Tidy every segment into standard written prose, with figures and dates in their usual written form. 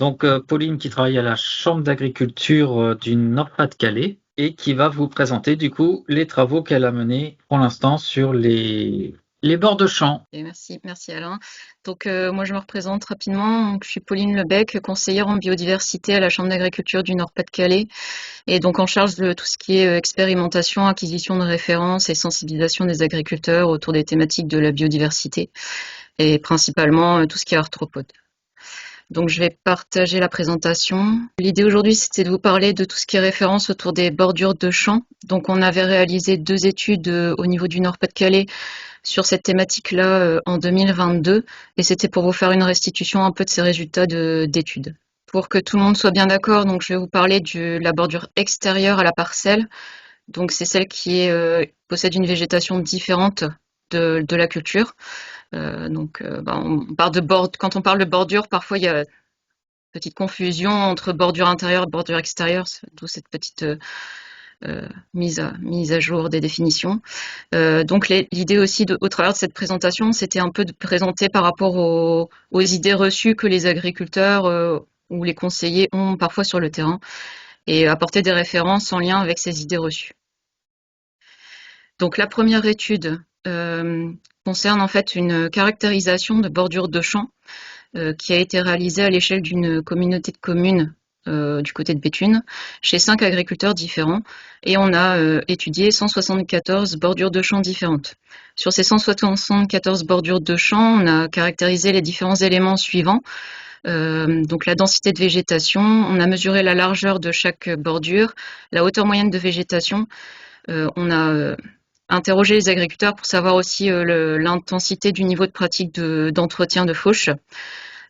Donc, Pauline qui travaille à la Chambre d'agriculture du Nord-Pas-de-Calais et qui va vous présenter du coup les travaux qu'elle a menés pour l'instant sur les bords de champs. Et merci Alain. Donc moi je me représente rapidement. Donc, je suis Pauline Lebec, conseillère en biodiversité à la Chambre d'agriculture du Nord-Pas-de-Calais et donc en charge de tout ce qui est expérimentation, acquisition de références et sensibilisation des agriculteurs autour des thématiques de la biodiversité et principalement tout ce qui est arthropodes. Donc je vais partager la présentation. L'idée aujourd'hui, c'était de vous parler de tout ce qui est référence autour des bordures de champs. Donc on avait réalisé 2 études au niveau du Nord-Pas-de-Calais sur cette thématique-là en 2022 et c'était pour vous faire une restitution un peu de ces résultats d'études. Pour que tout le monde soit bien d'accord, donc je vais vous parler de la bordure extérieure à la parcelle. Donc c'est celle qui possède une végétation différente de la culture. On parle de quand on parle de bordure, parfois il y a une petite confusion entre bordure intérieure et bordure extérieure, d'où cette petite mise à jour des définitions. Donc l'idée aussi au travers de cette présentation, c'était un peu de présenter par rapport aux idées reçues que les agriculteurs ou les conseillers ont parfois sur le terrain et apporter des références en lien avec ces idées reçues. Donc la première étude concerne en fait une caractérisation de bordure de champ qui a été réalisée à l'échelle d'une communauté de communes du côté de Béthune, chez 5 agriculteurs différents, et on a étudié 174 bordures de champs différentes. Sur ces 174 bordures de champs, on a caractérisé les différents éléments suivants. Donc la densité de végétation, on a mesuré la largeur de chaque bordure, la hauteur moyenne de végétation, on a interrogé les agriculteurs pour savoir aussi l'intensité du niveau de pratique d'entretien de fauche.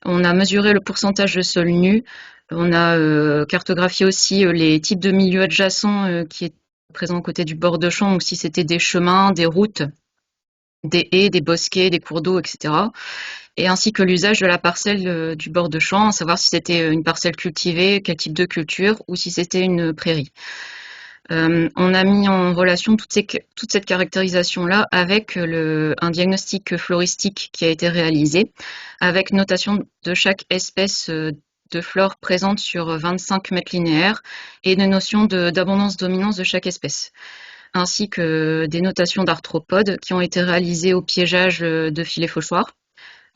On a mesuré le pourcentage de sol nu. On a cartographié aussi les types de milieux adjacents qui étaient présents à côté du bord de champ, donc si c'était des chemins, des routes, des haies, des bosquets, des cours d'eau, etc. Et ainsi que l'usage de la parcelle du bord de champ, à savoir si c'était une parcelle cultivée, quel type de culture, ou si c'était une prairie. On a mis en relation toute cette caractérisation-là avec un diagnostic floristique qui a été réalisé, avec notation de chaque espèce de flore présente sur 25 mètres linéaires et une notion d'abondance-dominance de chaque espèce, ainsi que des notations d'arthropodes qui ont été réalisées au piégeage de filets fauchoirs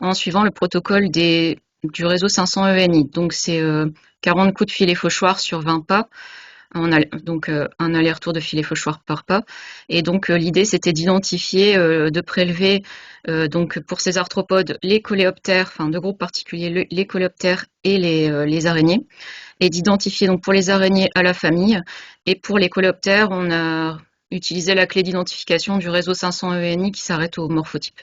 en suivant le protocole du réseau 500 ENI. Donc c'est 40 coups de filet fauchoir sur 20 pas. Donc un aller-retour de filet fauchoir par pas. Et donc l'idée c'était d'identifier, de prélever donc pour ces arthropodes les coléoptères, enfin deux groupes particuliers, les coléoptères et les araignées, et d'identifier donc pour les araignées à la famille et pour les coléoptères on a utilisé la clé d'identification du réseau 500 ENI qui s'arrête au morphotype.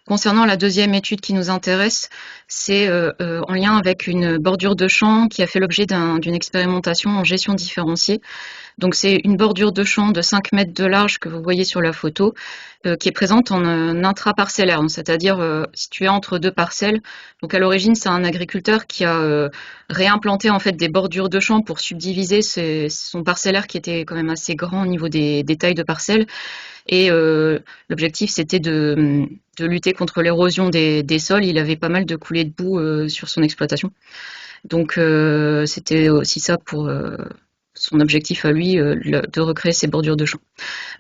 Concernant la deuxième étude qui nous intéresse, c'est en lien avec une bordure de champ qui a fait l'objet d'une expérimentation en gestion différenciée. Donc c'est une bordure de champ de 5 mètres de large que vous voyez sur la photo, qui est présente en intraparcellaire, c'est-à-dire située entre 2 parcelles. Donc à l'origine, c'est un agriculteur qui a réimplanté en fait des bordures de champ pour subdiviser son parcellaire qui était quand même assez grand au niveau des tailles de parcelles. Et l'objectif, c'était de lutter contre l'érosion des sols. Il avait pas mal de coulées de boue sur son exploitation. Donc c'était aussi ça pour son objectif à lui, de recréer ces bordures de champs.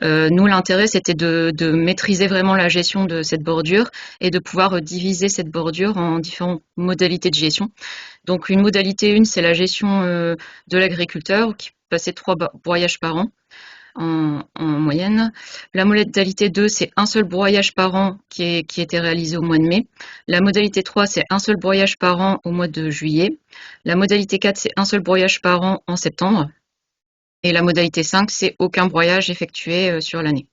Nous, l'intérêt, c'était de maîtriser vraiment la gestion de cette bordure et de pouvoir diviser cette bordure en différentes modalités de gestion. Donc une modalité 1, c'est la gestion de l'agriculteur qui passait 3 broyages par an en moyenne. La modalité 2, c'est un seul broyage par an qui était réalisé au mois de mai. La modalité 3, c'est un seul broyage par an au mois de juillet. La modalité 4, c'est un seul broyage par an en septembre. Et la modalité 5, c'est aucun broyage effectué sur l'année.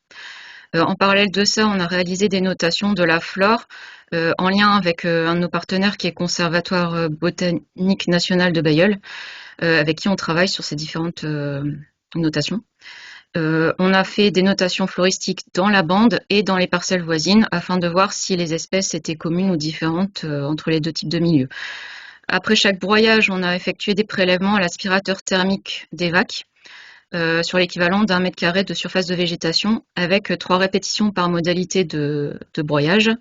En parallèle de ça, on a réalisé des notations de la flore en lien avec un de nos partenaires qui est Conservatoire botanique national de Bailleul, avec qui on travaille sur ces différentes notations. On a fait des notations floristiques dans la bande et dans les parcelles voisines afin de voir si les espèces étaient communes ou différentes entre les 2 types de milieux. Après chaque broyage, on a effectué des prélèvements à l'aspirateur thermique d'EVAC sur l'équivalent d'1 mètre carré de surface de végétation, avec 3 répétitions par modalité de broyage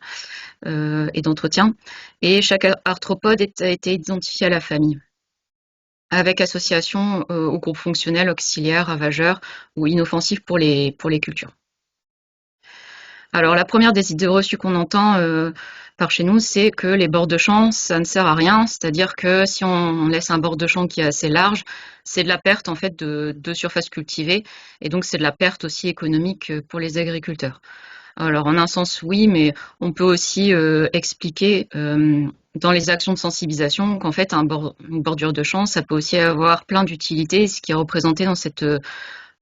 et d'entretien. Et chaque arthropode a été identifié à la famille, avec association au groupe fonctionnel, auxiliaire, ravageur ou inoffensif pour les cultures. Alors la première des idées reçues qu'on entend par chez nous, c'est que les bords de champ, ça ne sert à rien. C'est-à-dire que si on laisse un bord de champ qui est assez large, c'est de la perte en fait de surface cultivée, et donc c'est de la perte aussi économique pour les agriculteurs. Alors en un sens oui, mais on peut aussi expliquer dans les actions de sensibilisation qu'en fait une bordure de champ, ça peut aussi avoir plein d'utilités, ce qui est représenté dans cette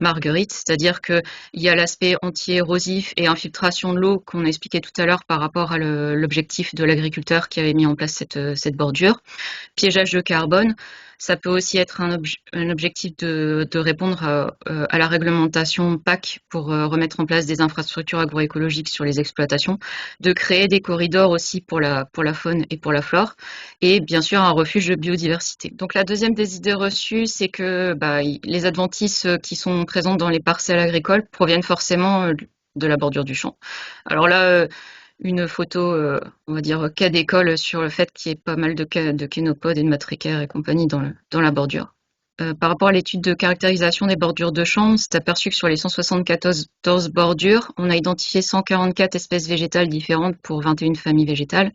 marguerite, c'est-à-dire qu'il y a l'aspect anti-érosif et infiltration de l'eau qu'on a expliqué tout à l'heure par rapport à l'objectif de l'agriculteur qui avait mis en place cette bordure. Piégeage de carbone, ça peut aussi être un objectif de répondre à la réglementation PAC pour remettre en place des infrastructures agroécologiques sur les exploitations, de créer des corridors aussi pour la faune et pour la flore, et bien sûr un refuge de biodiversité. Donc la deuxième des idées reçues, c'est que les adventices qui sont présentes dans les parcelles agricoles proviennent forcément de la bordure du champ. Alors là, une photo, on va dire, cas d'école sur le fait qu'il y ait pas mal de kénopodes et de matricaires et compagnie dans la bordure. Par rapport à l'étude de caractérisation des bordures de champs, c'est aperçu que sur les 174 bordures, on a identifié 144 espèces végétales différentes pour 21 familles végétales,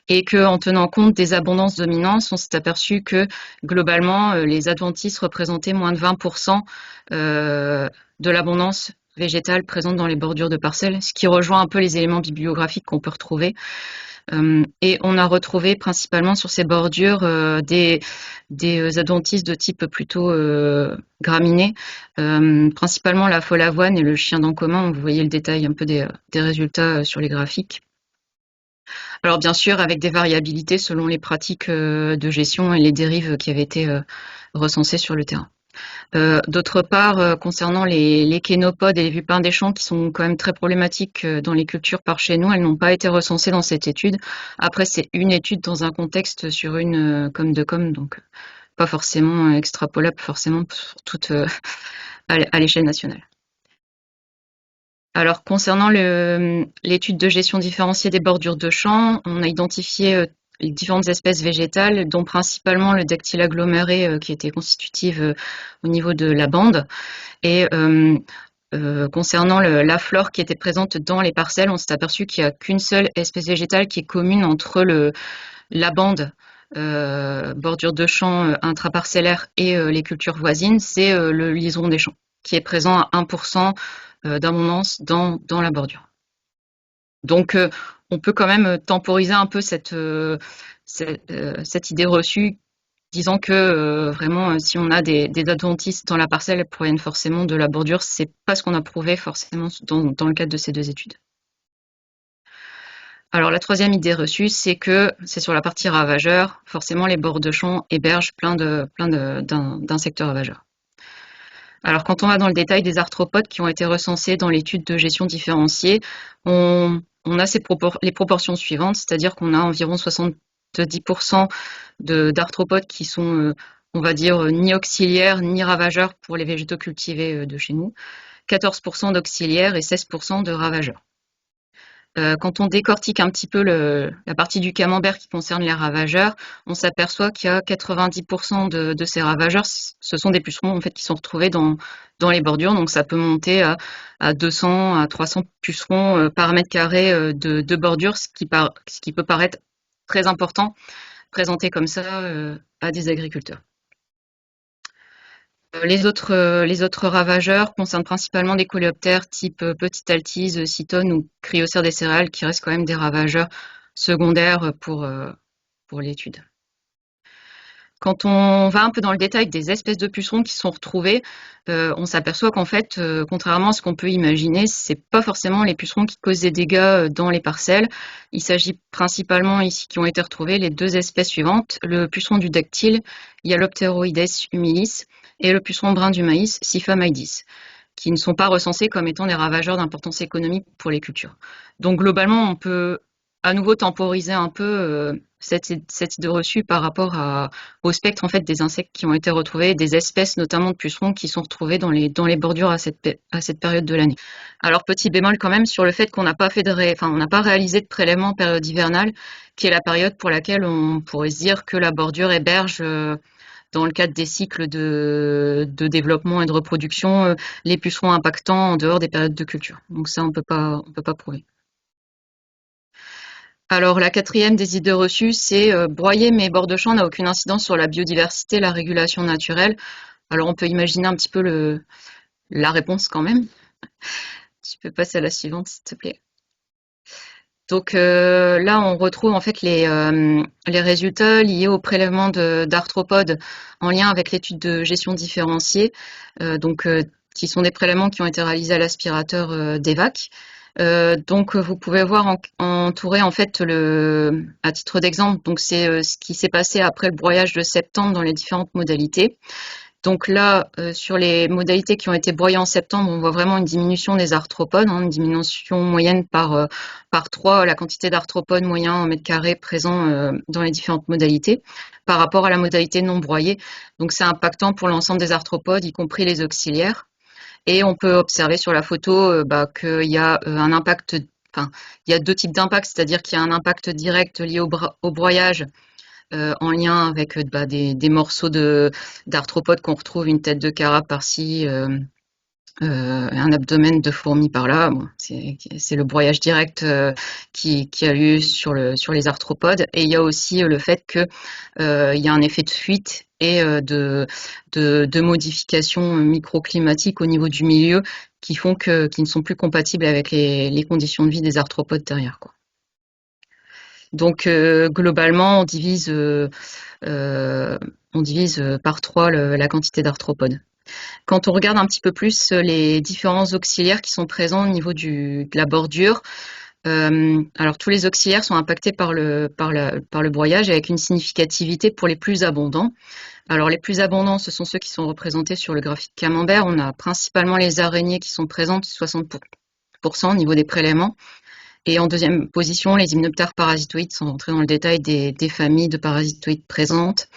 et qu'en tenant compte des abondances dominantes, on s'est aperçu que globalement, les adventices représentaient moins de 20% de l'abondance végétale présente dans les bordures de parcelles, ce qui rejoint un peu les éléments bibliographiques qu'on peut retrouver. Et on a retrouvé principalement sur ces bordures des adventices de type plutôt graminé, principalement la folle avoine et le chien dent commun. Vous voyez le détail un peu des résultats sur les graphiques. Alors bien sûr, avec des variabilités selon les pratiques de gestion et les dérives qui avaient été recensées sur le terrain. D'autre part, concernant les kénopodes et les vipins des champs qui sont quand même très problématiques dans les cultures par chez nous, elles n'ont pas été recensées dans cette étude. Après, c'est une étude dans un contexte sur une com, donc pas forcément extrapolable forcément pour toute à l'échelle nationale. Alors concernant l'étude de gestion différenciée des bordures de champs, on a identifié les différentes espèces végétales, dont principalement le dactyle aggloméré qui était constitutive au niveau de la bande. Et concernant la flore qui était présente dans les parcelles, on s'est aperçu qu'il n'y a qu'une seule espèce végétale qui est commune entre la bande bordure de champs intraparcellaire et les cultures voisines, c'est le liseron des champs, qui est présent à 1% d'abondance dans la bordure. Donc on peut quand même temporiser un peu cette idée reçue, disant que vraiment si on a des adventices dans la parcelle, elles proviennent forcément de la bordure. C'est pas ce qu'on a prouvé forcément dans le cadre de ces deux études. Alors la troisième idée reçue, c'est que c'est sur la partie ravageur. Forcément, les bords de champs hébergent plein d'insectes ravageurs. Alors quand on va dans le détail des arthropodes qui ont été recensés dans l'étude de gestion différenciée, on a les proportions suivantes, c'est-à-dire qu'on a environ 70% d'arthropodes qui sont, on va dire, ni auxiliaires ni ravageurs pour les végétaux cultivés de chez nous, 14% d'auxiliaires et 16% de ravageurs. Quand on décortique un petit peu la partie du camembert qui concerne les ravageurs, on s'aperçoit qu'il y a 90% de ces ravageurs, ce sont des pucerons en fait qui sont retrouvés dans les bordures, donc ça peut monter à 200 à 300 pucerons par mètre carré de bordure, ce qui peut paraître très important présenté comme ça à des agriculteurs. Les autres ravageurs concernent principalement des coléoptères type petite altise, cytone ou cryocère des céréales, qui restent quand même des ravageurs secondaires pour l'étude. Quand on va un peu dans le détail des espèces de pucerons qui sont retrouvés, on s'aperçoit qu'en fait, contrairement à ce qu'on peut imaginer, c'est pas forcément les pucerons qui causent des dégâts dans les parcelles. Il s'agit principalement ici qui ont été retrouvés les deux espèces suivantes, le puceron du dactyle, Hyalopteroides humilis, et le puceron brun du maïs, Siphamydis, qui ne sont pas recensés comme étant des ravageurs d'importance économique pour les cultures. Donc globalement, on peut à nouveau temporiser un peu cette idée reçue par rapport au spectre en fait des insectes qui ont été retrouvés, des espèces notamment de pucerons qui sont retrouvés dans les bordures à cette période de l'année. Alors petit bémol quand même sur le fait qu'on n'a pas on n'a pas réalisé de prélèvement en période hivernale, qui est la période pour laquelle on pourrait se dire que la bordure héberge dans le cadre des cycles de développement et de reproduction, les pucerons impactants en dehors des périodes de culture. Donc ça, on peut pas prouver. Alors la quatrième des idées reçues, c'est broyer mes bords de champ n'a aucune incidence sur la biodiversité, la régulation naturelle. Alors on peut imaginer un petit peu la réponse quand même. Tu peux passer à la suivante, s'il te plaît. Donc là, on retrouve en fait les résultats liés au prélèvement d'arthropodes en lien avec l'étude de gestion différenciée, qui sont des prélèvements qui ont été réalisés à l'aspirateur d'EVAC. Donc vous pouvez voir entouré en fait à titre d'exemple, donc c'est ce qui s'est passé après le broyage de septembre dans les différentes modalités. Donc là, sur les modalités qui ont été broyées en septembre, on voit vraiment une diminution des arthropodes, hein, une diminution moyenne par 3, la quantité d'arthropodes moyens en mètre carré présents dans les différentes modalités, par rapport à la modalité non broyée. Donc c'est impactant pour l'ensemble des arthropodes, y compris les auxiliaires. Et on peut observer sur la photo qu'il y a un impact, enfin, il y a deux types d'impacts, c'est-à-dire qu'il y a un impact direct lié au broyage en lien avec des morceaux d'arthropodes qu'on retrouve, une tête de carabe par-ci, un abdomen de fourmi par-là. Bon, c'est le broyage direct qui a lieu sur les arthropodes. Et il y a aussi le fait que il y a un effet de fuite et de modifications microclimatiques au niveau du milieu qui font qui ne sont plus compatibles avec les conditions de vie des arthropodes derrière, quoi. Donc globalement, on divise par 3 la quantité d'arthropodes. Quand on regarde un petit peu plus les différents auxiliaires qui sont présents au niveau de la bordure, alors tous les auxiliaires sont impactés par le broyage avec une significativité pour les plus abondants. Alors les plus abondants, ce sont ceux qui sont représentés sur le graphique camembert. On a principalement les araignées qui sont présentes, 60% au niveau des prélèvements. Et en deuxième position, les hyménoptères parasitoïdes sont rentrés dans le détail des familles de parasitoïdes présentes.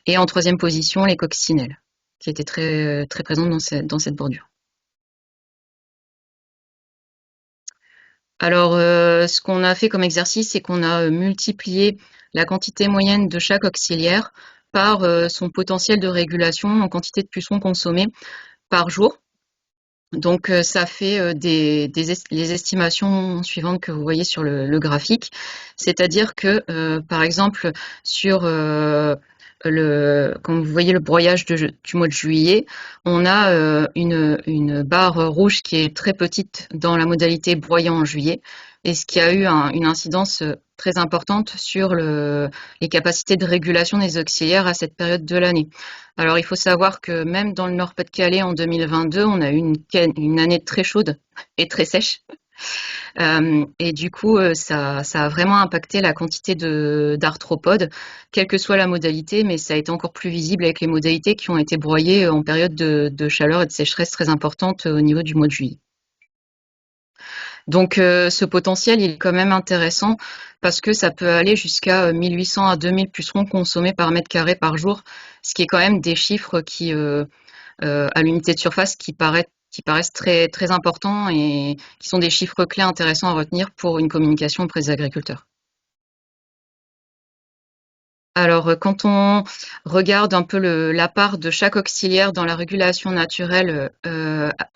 Et en troisième position, les coccinelles, qui étaient très, très présentes dans cette bordure. Alors, ce qu'on a fait comme exercice, c'est qu'on a multiplié la quantité moyenne de chaque auxiliaire par son potentiel de régulation en quantité de pucerons consommés par jour. Donc ça fait les estimations suivantes que vous voyez sur le graphique, c'est-à-dire que par exemple sur comme vous voyez le broyage du mois de juillet, on a une barre rouge qui est très petite dans la modalité broyant en juillet, et ce qui a eu une incidence très importante sur les capacités de régulation des auxiliaires à cette période de l'année. Alors il faut savoir que même dans le Nord-Pas-de-Calais en 2022, on a eu une année très chaude et très sèche. Et du coup, ça a vraiment impacté la quantité d'arthropodes, quelle que soit la modalité, mais ça a été encore plus visible avec les modalités qui ont été broyées en période de chaleur et de sécheresse très importante au niveau du mois de juillet. Donc ce potentiel, il est quand même intéressant parce que ça peut aller jusqu'à 1800 à 2000 pucerons consommés par mètre carré par jour, ce qui est quand même des chiffres qui, à l'unité de surface, qui paraissent très, très importants et qui sont des chiffres clés intéressants à retenir pour une communication auprès des agriculteurs. Alors, quand on regarde un peu la part de chaque auxiliaire dans la régulation naturelle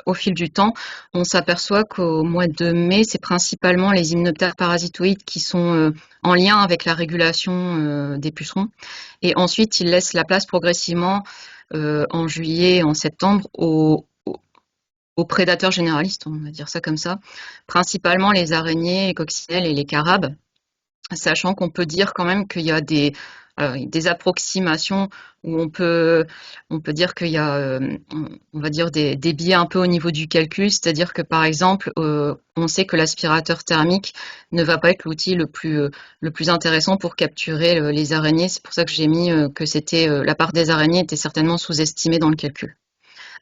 au fil du temps, on s'aperçoit qu'au mois de mai, c'est principalement les hyménoptères parasitoïdes qui sont en lien avec la régulation des pucerons. Et ensuite, ils laissent la place progressivement en juillet et en septembre aux prédateurs généralistes, on va dire ça comme ça, principalement les araignées, les coccinelles et les carabes, sachant qu'on peut dire quand même qu'il y a des approximations où on peut dire qu'il y a, on va dire, des biais un peu au niveau du calcul, c'est-à-dire que par exemple, on sait que l'aspirateur thermique ne va pas être l'outil le plus intéressant pour capturer les araignées. C'est pour ça que j'ai mis que la part des araignées était certainement sous-estimée dans le calcul.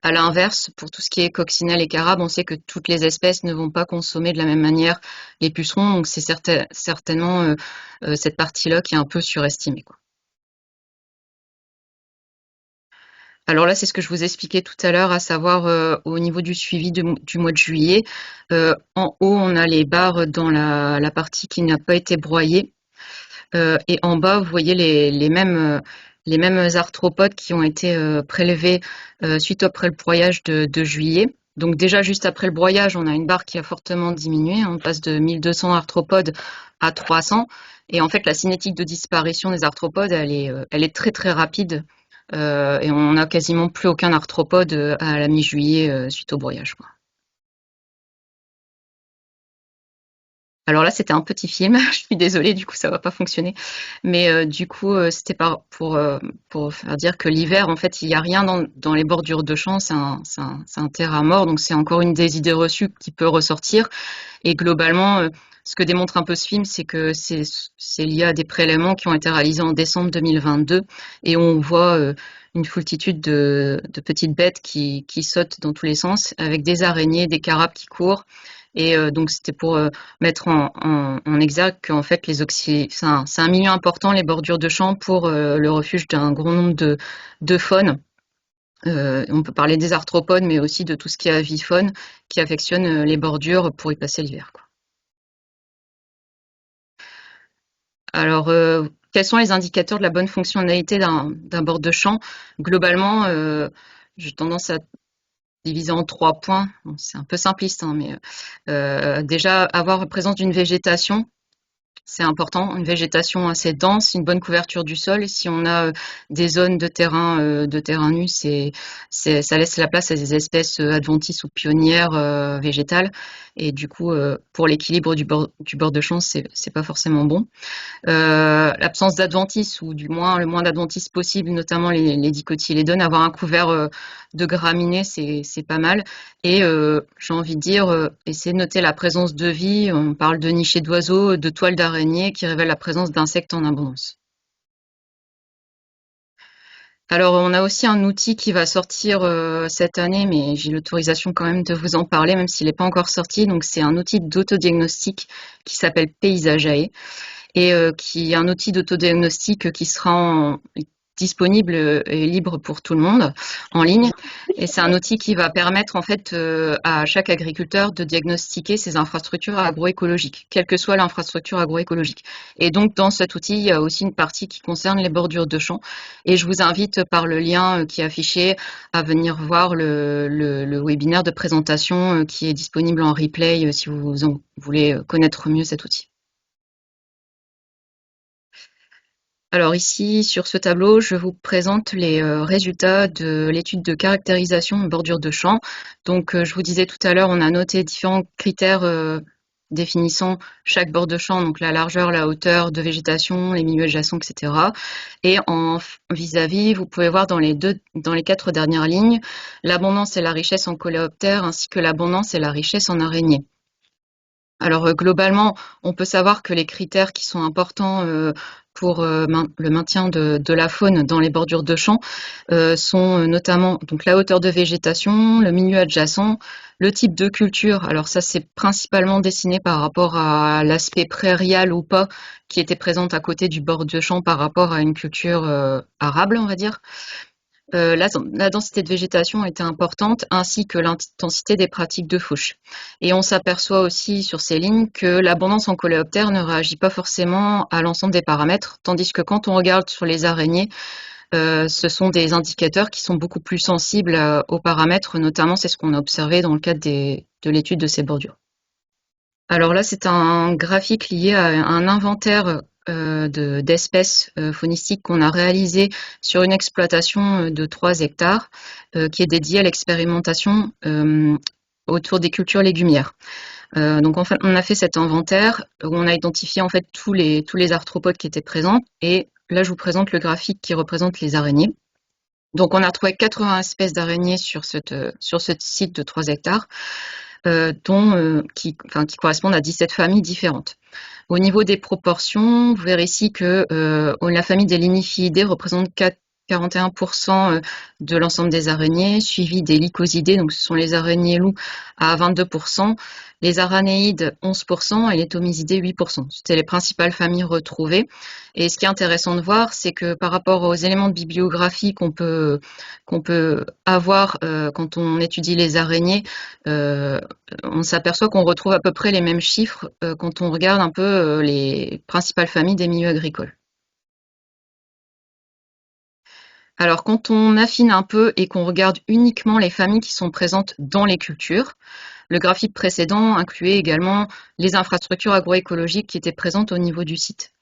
À l'inverse, pour tout ce qui est coccinelle et carabe, on sait que toutes les espèces ne vont pas consommer de la même manière les pucerons, donc c'est certainement cette partie-là qui est un peu surestimée, quoi. Alors là, c'est ce que je vous expliquais tout à l'heure, à savoir au niveau du suivi du mois de juillet. En haut, on a les barres dans la partie qui n'a pas été broyée. Et en bas, vous voyez les mêmes arthropodes qui ont été prélevés suite après le broyage de juillet. Donc déjà, juste après le broyage, on a une barre qui a fortement diminué. On passe de 1200 arthropodes à 300. Et en fait, la cinétique de disparition des arthropodes, elle est très très rapide. Et on n'a quasiment plus aucun arthropode à la mi-juillet suite au broyage, quoi. Alors là, c'était un petit film. Je suis désolée, du coup, ça va pas fonctionner. Mais du coup, c'était pour faire dire que l'hiver, en fait, il y a rien dans les bordures de champs. C'est un terrain mort. Donc, c'est encore une des idées reçues qui peut ressortir. Et globalement, ce que démontre un peu ce film, c'est que c'est lié à des prélèvements qui ont été réalisés en décembre 2022. Et on voit une foultitude de petites bêtes qui sautent dans tous les sens, avec des araignées, des carapes qui courent. Et donc c'était pour mettre en exergue qu'en fait c'est un milieu important, les bordures de champs, pour le refuge d'un grand nombre de faunes. On peut parler des arthropodes, mais aussi de tout ce qui est avifaune qui affectionne les bordures pour y passer l'hiver, quoi. Alors, quels sont les indicateurs de la bonne fonctionnalité d'un bord de champ? Globalement, j'ai tendance à diviser en 3 points. Bon, c'est un peu simpliste, hein, mais déjà avoir présence d'une végétation. C'est important, une végétation assez dense, une bonne couverture du sol. Si on a des zones de terrain nu, ça laisse la place à des espèces adventices ou pionnières végétales. Et du coup, pour l'équilibre du bord de champ, c'est pas forcément bon. L'absence d'adventices, ou du moins le moins d'adventices possible, notamment les dicotylédones, avoir un couvert de graminées, c'est pas mal. Et j'ai envie de dire, essayer de noter la présence de vie. On parle de nichés d'oiseaux, de toiles d'araignées qui révèlent la présence d'insectes en abondance. Alors, on a aussi un outil qui va sortir cette année, mais j'ai l'autorisation quand même de vous en parler, même s'il n'est pas encore sorti. Donc, c'est un outil d'autodiagnostic qui s'appelle Paysageae, et qui est un outil d'autodiagnostic qui sera disponible et libre pour tout le monde en ligne. Et c'est un outil qui va permettre en fait à chaque agriculteur de diagnostiquer ses infrastructures agroécologiques, quelle que soit l'infrastructure agroécologique. Et donc dans cet outil, il y a aussi une partie qui concerne les bordures de champs. Et je vous invite par le lien qui est affiché à venir voir le webinaire de présentation qui est disponible en replay si vous voulez connaître mieux cet outil. Alors ici, sur ce tableau, je vous présente les résultats de l'étude de caractérisation en bordure de champ. Donc, je vous disais tout à l'heure, on a noté différents critères définissant chaque bord de champ, donc la largeur, la hauteur de végétation, les milieux adjacents, etc. Et en vis-à-vis, vous pouvez voir dans les 4 dernières lignes, l'abondance et la richesse en coléoptères, ainsi que l'abondance et la richesse en araignées. Alors globalement, on peut savoir que les critères qui sont importants pour le maintien de la faune dans les bordures de champs sont notamment donc la hauteur de végétation, le milieu adjacent, le type de culture. Alors ça, c'est principalement dessiné par rapport à l'aspect prairial ou pas qui était présente à côté du bord de champ par rapport à une culture arable, on va dire. La densité de végétation était importante, ainsi que l'intensité des pratiques de fauche. Et on s'aperçoit aussi sur ces lignes que l'abondance en coléoptères ne réagit pas forcément à l'ensemble des paramètres, tandis que quand on regarde sur les araignées, ce sont des indicateurs qui sont beaucoup plus sensibles aux paramètres, notamment c'est ce qu'on a observé dans le cadre de l'étude de ces bordures. Alors là, c'est un graphique lié à un inventaire d'espèces faunistiques qu'on a réalisé sur une exploitation de 3 hectares qui est dédiée à l'expérimentation autour des cultures légumières. Donc en fait, on a fait cet inventaire où on a identifié en fait tous les arthropodes qui étaient présents, et là je vous présente le graphique qui représente les araignées. Donc on a trouvé 80 espèces d'araignées sur ce site de 3 hectares, qui correspondent à 17 familles différentes. Au niveau des proportions, vous verrez ici que la famille des Ligniphiidae représente 41% de l'ensemble des araignées, suivi des lycosidés, donc ce sont les araignées loups, à 22%, les aranéides 11% et les thomisidés 8%. C'était les principales familles retrouvées. Et ce qui est intéressant de voir, c'est que par rapport aux éléments de bibliographie qu'on peut avoir quand on étudie les araignées, on s'aperçoit qu'on retrouve à peu près les mêmes chiffres quand on regarde un peu les principales familles des milieux agricoles. Alors, quand on affine un peu et qu'on regarde uniquement les familles qui sont présentes dans les cultures, le graphique précédent incluait également les infrastructures agroécologiques qui étaient présentes au niveau du site.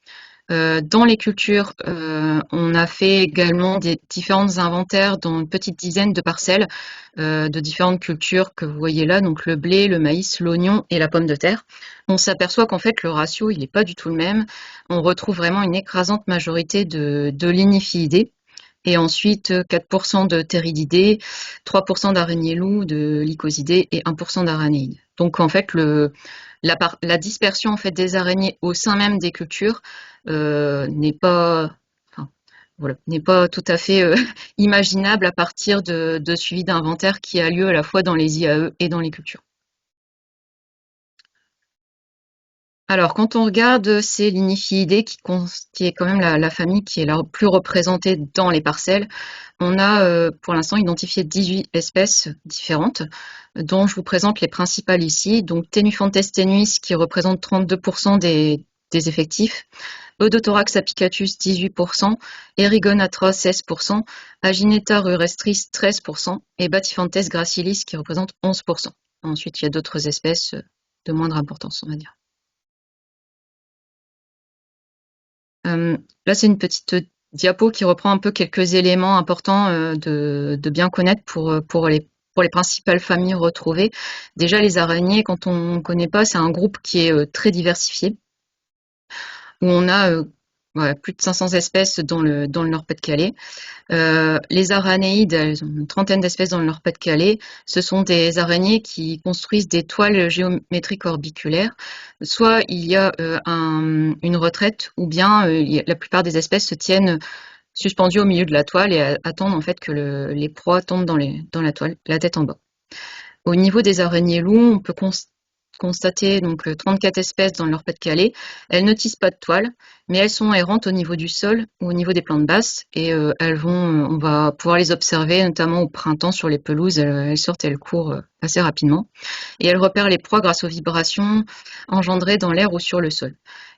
Dans les cultures, on a fait également des différents inventaires dans une petite dizaine de parcelles de différentes cultures que vous voyez là, donc le blé, le maïs, l'oignon et la pomme de terre. On s'aperçoit qu'en fait le ratio il n'est pas du tout le même. On retrouve vraiment une écrasante majorité de ligniphiidés. Et ensuite 4% de ptérididés, 3% d'araignées loups, de lycosidés et 1% d'aranéides. Donc en fait la dispersion en fait des araignées au sein même des cultures n'est pas enfin, voilà, n'est pas tout à fait imaginable à partir de suivi d'inventaire qui a lieu à la fois dans les IAE et dans les cultures. Alors, quand on regarde ces ligniphiidés, qui est quand même la famille qui est la plus représentée dans les parcelles, on a pour l'instant identifié 18 espèces différentes, dont je vous présente les principales ici. Donc, Tenufontes tenuis qui représente 32% des effectifs, Eudothorax apicatus 18%, Erigonatra 16%, Agineta rurestris 13% et Bathyphantes gracilis qui représente 11%. Ensuite, il y a d'autres espèces de moindre importance, on va dire. Là, c'est une petite diapo qui reprend un peu quelques éléments importants de bien connaître pour les principales familles retrouvées. Déjà, les araignées, quand on ne connaît pas, c'est un groupe qui est très diversifié, où on a plus de 500 espèces dans le Nord-Pas-de-Calais. Les aranéides, elles ont une trentaine d'espèces dans le Nord-Pas-de-Calais. Ce sont des araignées qui construisent des toiles géométriques orbiculaires. Soit il y a une retraite, ou bien la plupart des espèces se tiennent suspendues au milieu de la toile et attendent en fait que les proies tombent dans la toile, la tête en bas. Au niveau des araignées loups, on peut constater donc 34 espèces dans le Nord-Pas-de-Calais. Elles ne tissent pas de toile, mais elles sont errantes au niveau du sol ou au niveau des plantes basses et on va pouvoir les observer notamment au printemps sur les pelouses. Elles sortent et elles courent assez rapidement et elles repèrent les proies grâce aux vibrations engendrées dans l'air ou sur le sol.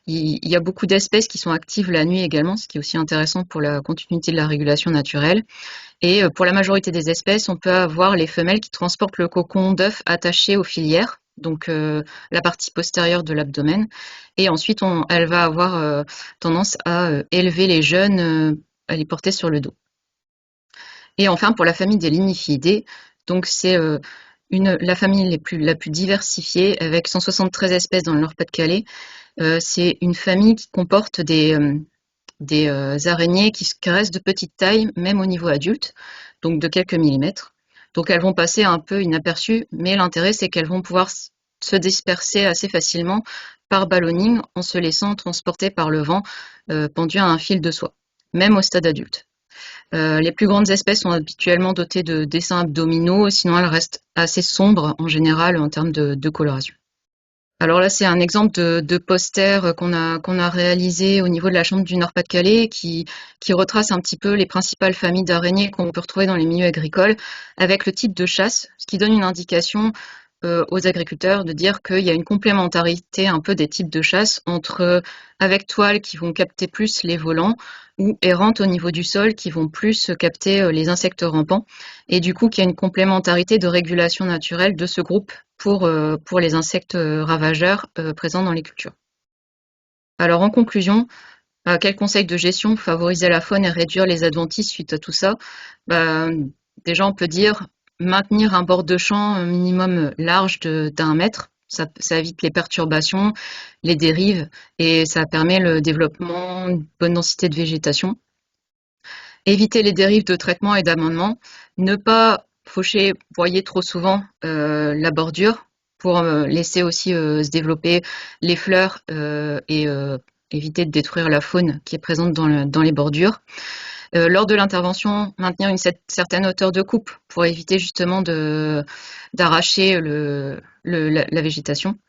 Il y a beaucoup d'espèces qui sont actives la nuit également, ce qui est aussi intéressant pour la continuité de la régulation naturelle. Et pour la majorité des espèces, on peut avoir les femelles qui transportent le cocon d'œufs attaché aux filières, donc la partie postérieure de l'abdomen. Et ensuite, elle va avoir tendance à élever les jeunes, à les porter sur le dos. Et enfin, pour la famille des ligniphiidés, donc c'est la famille la plus diversifiée, avec 173 espèces dans le Nord-Pas-de-Calais. C'est une famille qui comporte des araignées qui restent de petite taille, même au niveau adulte, donc de quelques millimètres. Donc elles vont passer un peu inaperçues, mais l'intérêt c'est qu'elles vont pouvoir se disperser assez facilement par ballonning en se laissant transporter par le vent pendues à un fil de soie, même au stade adulte. Les plus grandes espèces sont habituellement dotées de dessins abdominaux, sinon elles restent assez sombres en général en termes de coloration. Alors là, c'est un exemple de poster qu'on a réalisé au niveau de la Chambre du Nord-Pas-de-Calais qui retrace un petit peu les principales familles d'araignées qu'on peut retrouver dans les milieux agricoles avec le type de chasse, ce qui donne une indication aux agriculteurs de dire qu'il y a une complémentarité un peu des types de chasse entre avec toile qui vont capter plus les volants ou errantes au niveau du sol qui vont plus capter les insectes rampants et du coup qu'il y a une complémentarité de régulation naturelle de ce groupe pour les insectes ravageurs présents dans les cultures. Alors en conclusion, quel conseil de gestion favoriser la faune et réduire les adventices suite à tout ça? Déjà on peut dire maintenir un bord de champ minimum large d'1 mètre. Ça évite les perturbations, les dérives et ça permet le développement, une bonne densité de végétation. Éviter les dérives de traitement et d'amendement. Ne pas faucher, broyer trop souvent la bordure pour laisser aussi se développer les fleurs et éviter de détruire la faune qui est présente dans les bordures. Lors de l'intervention, maintenir une certaine hauteur de coupe pour éviter justement d'arracher la végétation.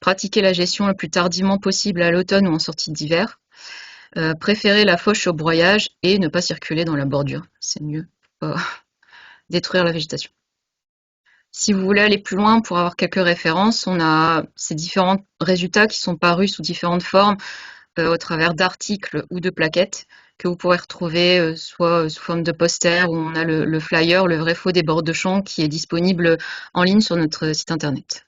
Pratiquer la gestion le plus tardivement possible à l'automne ou en sortie d'hiver. Préférer la fauche au broyage et ne pas circuler dans la bordure. C'est mieux pour pas détruire la végétation. Si vous voulez aller plus loin pour avoir quelques références, on a ces différents résultats qui sont parus sous différentes formes au travers d'articles ou de plaquettes que vous pourrez retrouver soit sous forme de poster où on a le flyer, le vrai faux des bords de champ qui est disponible en ligne sur notre site internet.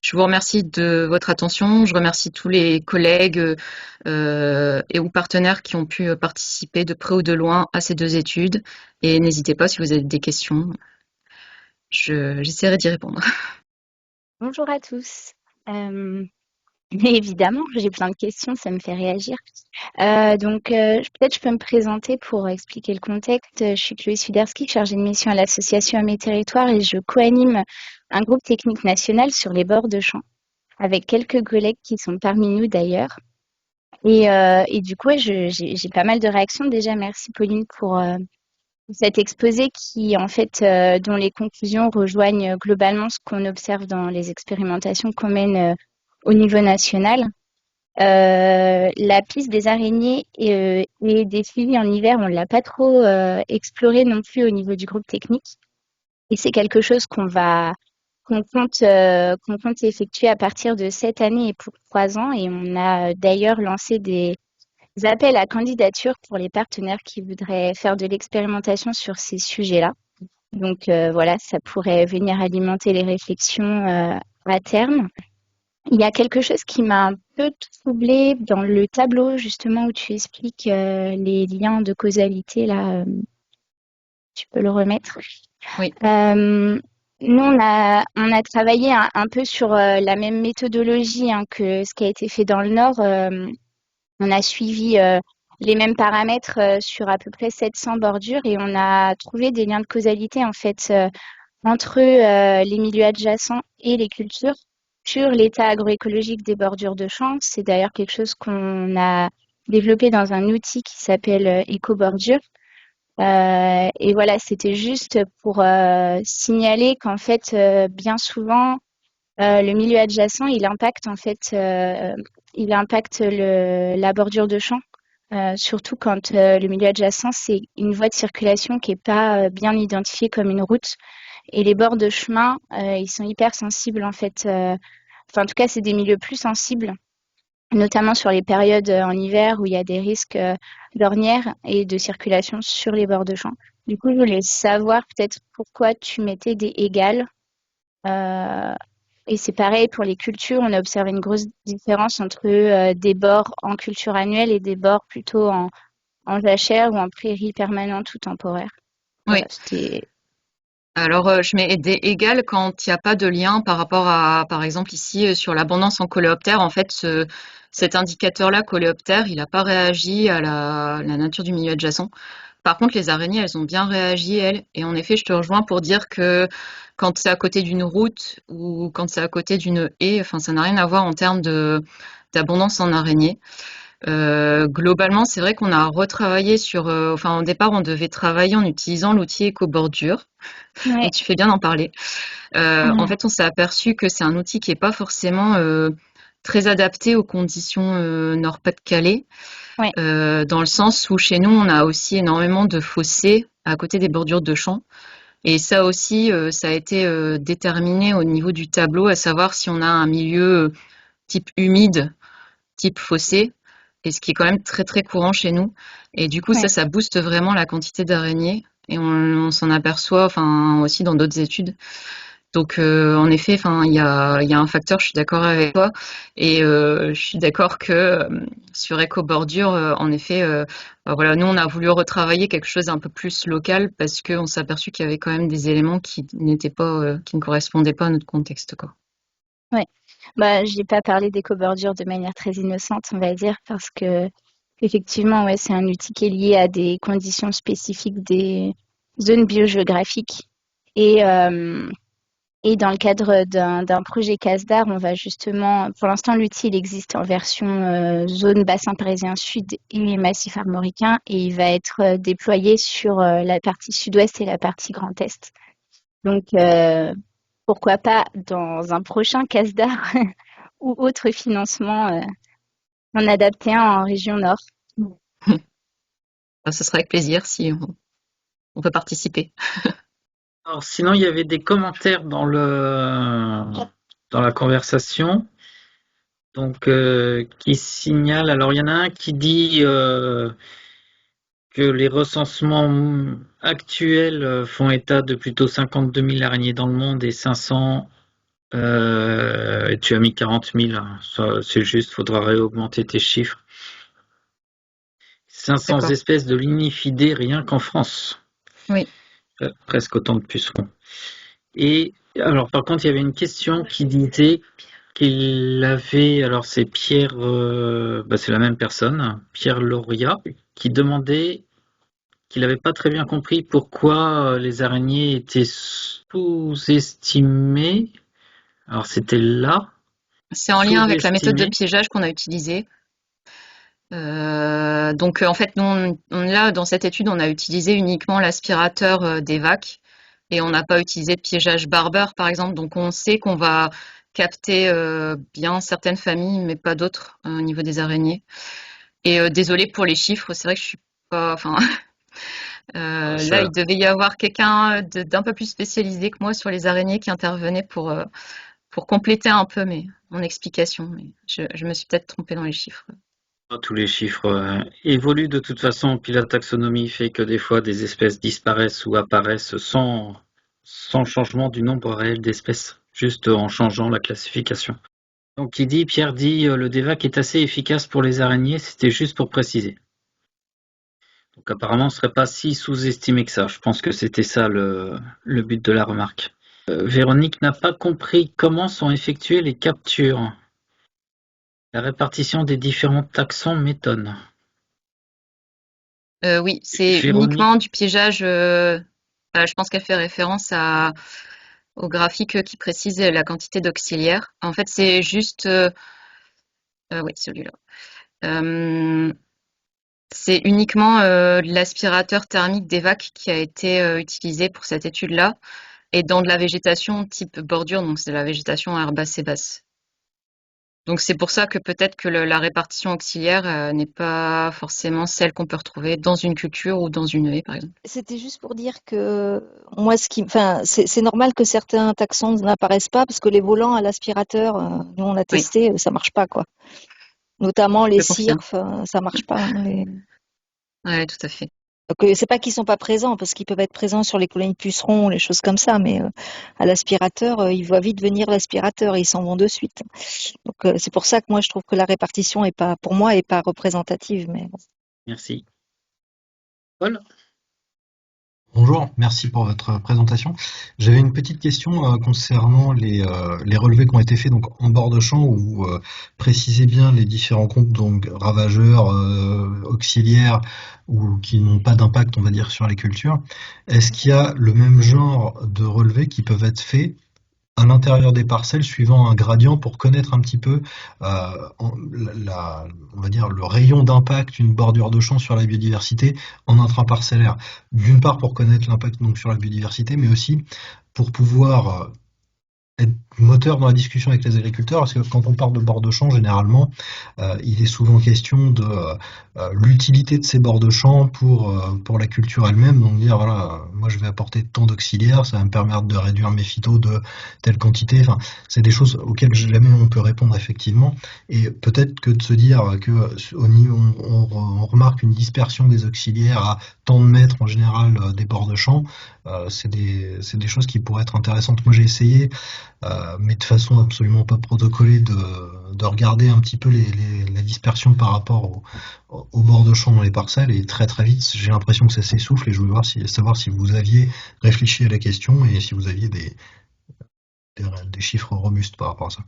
Je vous remercie de votre attention. Je remercie tous les collègues et ou partenaires qui ont pu participer de près ou de loin à ces 2 études. Et n'hésitez pas si vous avez des questions, j'essaierai d'y répondre. Bonjour à tous. Mais évidemment, j'ai plein de questions, ça me fait réagir. Peut-être je peux me présenter pour expliquer le contexte. Je suis Chloé Swiderski, chargée de mission à l'association à mes territoires et je co-anime un groupe technique national sur les bords de champs avec quelques collègues qui sont parmi nous d'ailleurs. Et du coup, j'ai pas mal de réactions. Déjà, merci Pauline pour cet exposé qui, en fait, dont les conclusions rejoignent globalement ce qu'on observe dans les expérimentations qu'on mène au niveau national. La piste des araignées et des suivis en hiver, on l'a pas trop exploré non plus au niveau du groupe technique. Et c'est quelque chose qu'on compte effectuer à partir de cette année et pour 3 ans. Et on a d'ailleurs lancé des appels à candidature pour les partenaires qui voudraient faire de l'expérimentation sur ces sujets-là. Donc voilà, ça pourrait venir alimenter les réflexions à terme. Il y a quelque chose qui m'a un peu troublée dans le tableau justement où tu expliques les liens de causalité là. Tu peux le remettre. Oui. Nous, on a travaillé un peu sur la même méthodologie que ce qui a été fait dans le Nord. On a suivi les mêmes paramètres sur à peu près 700 bordures et on a trouvé des liens de causalité en fait entre les milieux adjacents et les cultures sur l'état agroécologique des bordures de champs. C'est d'ailleurs quelque chose qu'on a développé dans un outil qui s'appelle EcoBordure. Et voilà, c'était juste pour signaler qu'en fait, bien souvent, le milieu adjacent, il impacte en fait, la bordure de champ, surtout quand le milieu adjacent, c'est une voie de circulation qui est pas bien identifiée comme une route. Et les bords de chemin, ils sont hyper sensibles en fait. En tout cas, c'est des milieux plus sensibles, notamment sur les périodes en hiver où il y a des risques d'ornières et de circulation sur les bords de champ. Du coup, je voulais savoir peut-être pourquoi tu mettais des égales. Et c'est pareil pour les cultures, on a observé une grosse différence entre des bords en culture annuelle et des bords plutôt en jachère ou en prairie permanente ou temporaire. Oui. C'était... Alors, je mets des égales quand il n'y a pas de lien par rapport à, par exemple, ici, sur l'abondance en coléoptères. En fait, cet indicateur-là, coléoptère, il n'a pas réagi à la nature du milieu adjacent. Par contre, les araignées, elles ont bien réagi, elles. Et en effet, je te rejoins pour dire que quand c'est à côté d'une route ou quand c'est à côté d'une haie, enfin, ça n'a rien à voir en termes d'abondance en araignées. Globalement, c'est vrai qu'on a retravaillé sur. Enfin, au départ, on devait travailler en utilisant l'outil EcoBordure. Ouais. Et tu fais bien d'en parler. En fait, on s'est aperçu que c'est un outil qui n'est pas forcément très adapté aux conditions Nord-Pas-de-Calais. Ouais. Dans le sens où chez nous, on a aussi énormément de fossés à côté des bordures de champs. Et ça aussi, ça a été déterminé au niveau du tableau, à savoir si on a un milieu type humide, type fossé, et ce qui est quand même très très courant chez nous. Et du coup, Ouais. ça booste vraiment la quantité d'araignées. Et on s'en aperçoit, enfin aussi dans d'autres études. Donc en effet, enfin il y a un facteur, je suis d'accord avec toi, et je suis d'accord que sur EcoBordure, en effet, voilà, nous on a voulu retravailler quelque chose d'un peu plus local parce qu'on s'est aperçu qu'il y avait quand même des éléments qui n'étaient pas, qui ne correspondaient pas à notre contexte, quoi. Ouais. J'ai pas parlé d'éco-bordure de manière très innocente, on va dire, parce que effectivement, ouais, c'est un outil qui est lié à des conditions spécifiques des zones biogéographiques. Et Et dans le cadre d'un projet CASDAR, on va justement, pour l'instant, l'outil il existe en version zone bassin parisien sud et massif armoricain, et il va être déployé sur la partie sud-ouest et la partie Grand Est. Donc, pourquoi pas dans un prochain CASDAR ou autre financement, en adapter un en région nord. Ce sera avec plaisir si on peut participer. Alors, sinon, il y avait des commentaires dans la conversation, donc qui signalent. Alors, il y en a un qui dit que les recensements actuels font état de plutôt 52 000 araignées dans le monde et 500. Et tu as mis 40 000. Ça, c'est juste, faudra réaugmenter tes chiffres. 500 D'accord. espèces de lignifidés rien qu'en France. Oui. Presque autant de pucerons. Et alors, par contre, il y avait une question qui disait qu'il avait, alors c'est Pierre, c'est la même personne, Pierre Loria, qui demandait qu'il n'avait pas très bien compris pourquoi les araignées étaient sous-estimées. Alors, c'était là, C'est en lien avec la méthode de sous-estimées. piégeage qu'on a utilisée. Donc, en fait, nous, là, dans cette étude, on a utilisé uniquement l'aspirateur d'EVAC et on n'a pas utilisé de piégeage Barber, par exemple. Donc, on sait qu'on va capter bien certaines familles, mais pas d'autres au niveau des araignées. Et désolé pour les chiffres, c'est vrai que je suis pas. Enfin, là, il devait y avoir quelqu'un d'un peu plus spécialisé que moi sur les araignées qui intervenait pour compléter un peu mon explication. Mais je me suis peut-être trompée dans les chiffres. Tous les chiffres évoluent de toute façon, puis la taxonomie fait que des fois des espèces disparaissent ou apparaissent sans changement du nombre réel d'espèces, juste en changeant la classification. Donc Pierre dit, le DEVAC est assez efficace pour les araignées, c'était juste pour préciser. Donc apparemment, ce serait pas si sous-estimé que ça. Je pense que c'était ça le but de la remarque. Véronique n'a pas compris comment sont effectuées les captures. La répartition des différents taxons m'étonne. Oui, c'est Véronique, uniquement du piégeage. Je pense qu'elle fait référence au graphique qui précise la quantité d'auxiliaires. En fait, c'est juste. Oui, celui-là. C'est uniquement l'aspirateur thermique d'EVAC qui a été utilisé pour cette étude-là, et dans de la végétation type bordure, donc c'est la végétation herbacée basse. Donc c'est pour ça que peut-être que la répartition auxiliaire n'est pas forcément celle qu'on peut retrouver dans une culture ou dans une haie, par exemple. C'était juste pour dire que moi, c'est normal que certains taxons n'apparaissent pas parce que les volants à l'aspirateur, nous on a Oui, testé, ça marche pas quoi. Notamment les je confirme. cirfs, ça marche pas. Ouais, tout à fait. Donc, c'est pas qu'ils sont pas présents parce qu'ils peuvent être présents sur les colonies de pucerons, les choses comme ça, mais à l'aspirateur, ils voient vite venir l'aspirateur et ils s'en vont de suite. Donc c'est pour ça que moi je trouve que la répartition est pas, pour moi, est pas représentative. Mais bon. merci. Paul? Bonjour, merci pour votre présentation. J'avais une petite question concernant les relevés qui ont été faits donc en bord de champ où vous précisez bien les différents groupes donc ravageurs, auxiliaires ou qui n'ont pas d'impact on va dire sur les cultures. Est-ce qu'il y a le même genre de relevés qui peuvent être faits à l'intérieur des parcelles suivant un gradient pour connaître un petit peu on va dire le rayon d'impact d'une bordure de champ sur la biodiversité en intraparcellaire. D'une part pour connaître l'impact donc sur la biodiversité, mais aussi pour pouvoir être moteur dans la discussion avec les agriculteurs, parce que quand on parle de bords de champ, généralement, il est souvent question de l'utilité de ces bords de champ pour la culture elle-même, donc dire voilà, moi je vais apporter tant d'auxiliaires, ça va me permettre de réduire mes phytos de telle quantité, enfin c'est des choses auxquelles jamais on peut répondre effectivement, et peut-être que de se dire que au niveau on remarque une dispersion des auxiliaires à tant de mètres en général des bords de champ, c'est des choses qui pourraient être intéressantes. Moi j'ai essayé mais de façon absolument pas protocolée, de regarder un petit peu la dispersion par rapport au bord de champ dans les parcelles, et très très vite j'ai l'impression que ça s'essouffle, et je voulais savoir si vous aviez réfléchi à la question et si vous aviez des chiffres robustes par rapport à ça.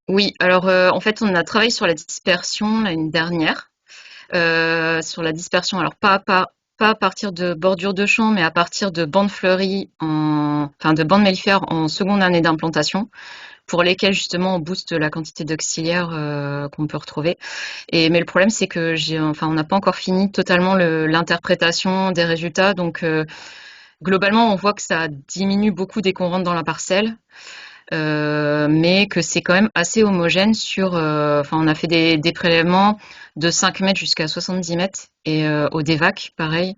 Oui, alors en fait, on a travaillé sur la dispersion l'année dernière. Sur la dispersion, alors pas pas à partir de bordures de champs, mais à partir de bandes fleuries enfin de bandes mellifères en seconde année d'implantation, pour lesquelles justement on booste la quantité d'auxiliaires qu'on peut retrouver. Mais le problème, c'est que on n'a pas encore fini totalement l'interprétation des résultats, donc globalement, on voit que ça diminue beaucoup dès qu'on rentre dans la parcelle. Mais que c'est quand même assez homogène on a fait des prélèvements de 5 mètres jusqu'à 70 mètres et au DEVAC, pareil.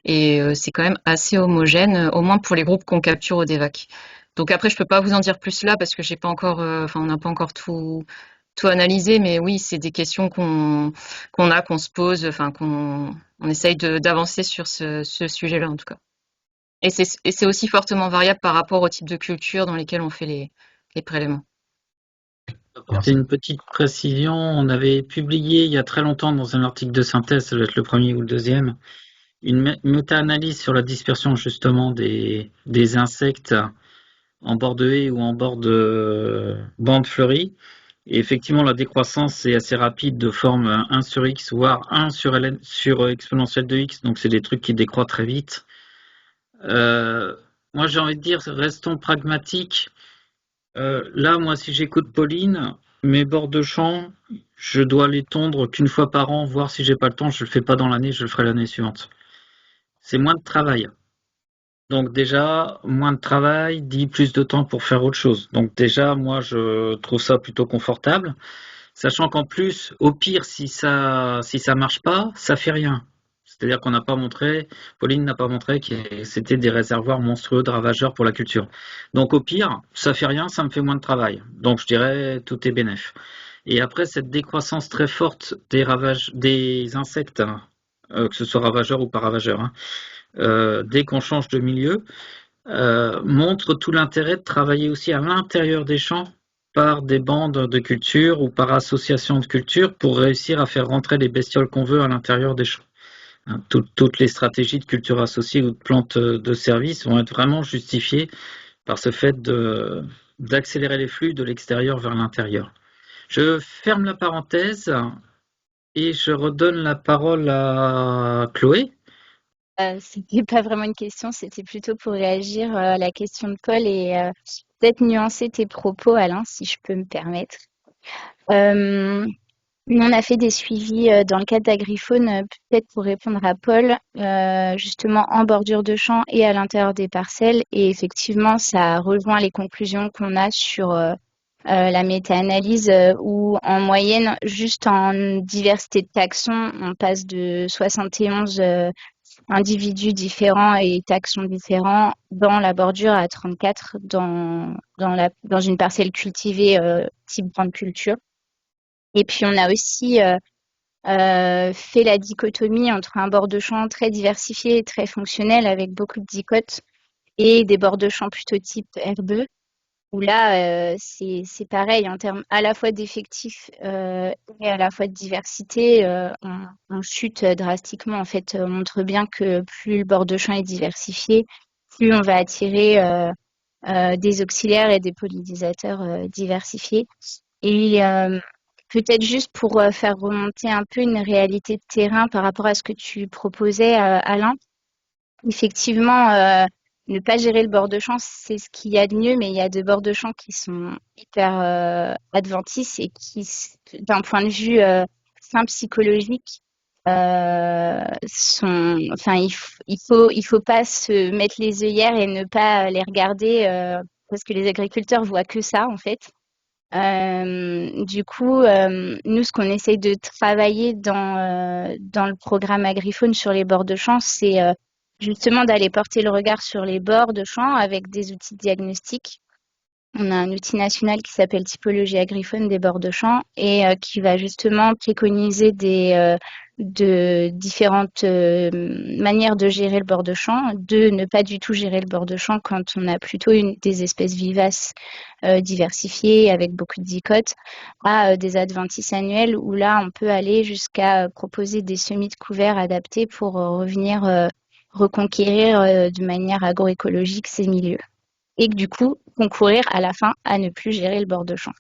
Et c'est quand même assez homogène, au moins pour les groupes qu'on capture au DEVAC. Donc après, je peux pas vous en dire plus là parce que j'ai pas encore, on n'a pas encore tout analysé, mais oui, c'est des questions qu'on se pose, on essaye d'avancer sur ce sujet-là en tout cas. Et c'est aussi fortement variable par rapport au type de culture dans lesquelles on fait les prélèvements. Apporter une petite précision, on avait publié il y a très longtemps dans un article de synthèse, ça doit être le premier ou le deuxième, une méta-analyse sur la dispersion justement des insectes en bord de haie ou en bord de bande fleurie. Et effectivement, la décroissance est assez rapide de forme 1 sur x, voire 1 sur exponentielle de x, donc c'est des trucs qui décroît très vite. Moi, j'ai envie de dire, restons pragmatiques. Là, moi, si j'écoute Pauline, mes bords de champ, je dois les tondre qu'une fois par an, voir si j'ai pas le temps, je le fais pas dans l'année, je le ferai l'année suivante. C'est moins de travail. Donc déjà, moins de travail dit plus de temps pour faire autre chose. Donc déjà, moi, je trouve ça plutôt confortable, sachant qu'en plus, au pire, si ça marche pas, ça fait rien. C'est-à-dire qu'on n'a pas montré, Pauline n'a pas montré que c'était des réservoirs monstrueux de ravageurs pour la culture. Donc au pire, ça fait rien, ça me fait moins de travail. Donc je dirais tout est bénef. Et après cette décroissance très forte des insectes, que ce soit ravageurs ou pas ravageurs, dès qu'on change de milieu, montre tout l'intérêt de travailler aussi à l'intérieur des champs par des bandes de culture ou par association de culture pour réussir à faire rentrer les bestioles qu'on veut à l'intérieur des champs. Toutes les stratégies de culture associée ou de plantes de service vont être vraiment justifiées par ce fait d'accélérer les flux de l'extérieur vers l'intérieur. Je ferme la parenthèse et je redonne la parole à Chloé. C'était pas vraiment une question, c'était plutôt pour réagir à la question de Paul et peut-être nuancer tes propos, Alain, si je peux me permettre. Nous, on a fait des suivis dans le cadre d'Agriphone, peut-être pour répondre à Paul, justement en bordure de champ et à l'intérieur des parcelles. Et effectivement, ça rejoint les conclusions qu'on a sur la méta-analyse où, en moyenne, juste en diversité de taxons, on passe de 71 individus différents et taxons différents dans la bordure à 34 dans une parcelle cultivée type grande culture. Et puis, on a aussi fait la dichotomie entre un bord de champ très diversifié et très fonctionnel avec beaucoup de dicotes et des bords de champ plutôt type herbeux, où là, c'est pareil en termes à la fois d'effectifs et à la fois de diversité. On chute drastiquement. En fait, on montre bien que plus le bord de champ est diversifié, plus on va attirer des auxiliaires et des pollinisateurs diversifiés. Et peut-être juste pour faire remonter un peu une réalité de terrain par rapport à ce que tu proposais, Alain. Effectivement, ne pas gérer le bord de champ, c'est ce qu'il y a de mieux, mais il y a des bords de champ qui sont hyper adventices et qui, d'un point de vue simple psychologique, il faut pas se mettre les œillères et ne pas les regarder parce que les agriculteurs voient que ça en fait. Du coup, nous, ce qu'on essaye de travailler dans le programme Agriphone sur les bords de champ, c'est justement d'aller porter le regard sur les bords de champ avec des outils de diagnostic. On a un outil national qui s'appelle Typologie Agriphone des bords de champ et qui va justement préconiser de différentes manières de gérer le bord de champ, de ne pas du tout gérer le bord de champ quand on a plutôt des espèces vivaces diversifiées avec beaucoup de dicotes, à des adventices annuels où là on peut aller jusqu'à proposer des semis de couverts adaptés pour revenir reconquérir de manière agroécologique ces milieux. Et que du coup, concourir à la fin à ne plus gérer le bord de champ.